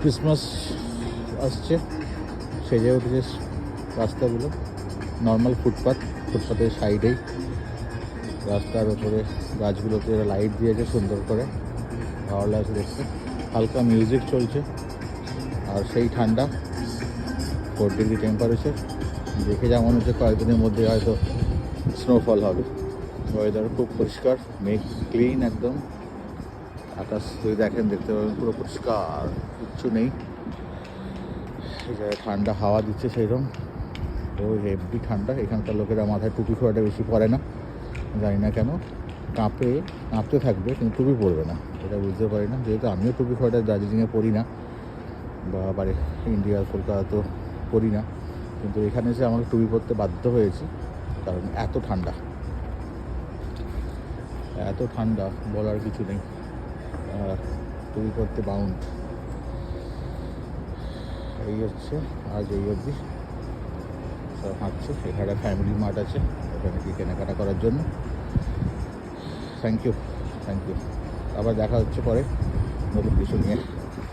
Christmas আসছে, সেজে উঠেছে রাস্তাগুলো। নর্মাল ফুটপাথের সাইডেই, রাস্তার ওপরে গাছগুলোতে লাইট দিয়েছে সুন্দর করে, ভালো লাগছে দেখতে। হালকা মিউজিক চলছে, আর সেই ঠান্ডা 4 ডিগ্রি টেম্পারেচার। দেখে যা মনে হচ্ছে কয়েকদিনের মধ্যে হয়তো স্নোফল হবে। ওয়েদার খুব পরিষ্কার, মেঘ ক্লিন একদম। আকাশ যদি দেখেন দেখতে পাবেন পুরো পরিষ্কার, কিচ্ছু নেই। এই জায়গায় ঠান্ডা হাওয়া দিচ্ছে সেইরকম, তো হেভি ঠান্ডা। এখানকার লোকেরা মাথায় টুপি খুব একটা বেশি পরে না, জানি না কেন। কাঁপতে থাকবে কিন্তু টুপি পরবে না, এটা বুঝতে পারি না। যেহেতু আমিও টুপি খুব একটা দার্জিলিংয়ে পরি না, বা বাড়ি ইন্ডিয়া কলকাতা তো পরি না, কিন্তু এখানে এসে আমাকে টুপি পরতে বাধ্য হয়েছি, কারণ এত ঠান্ডা বলার কিছু নেই। টুপি পরতে বাউন্ড। এই হচ্ছে আজ এই অবধি সব হাঁটছে। এখানে ফ্যামিলি মার্ট আছে, ওখানে কি কেনাকাটা করার জন্য। Thank you. আবার দেখা হচ্ছে পরে নতুন কিছু নিয়ে।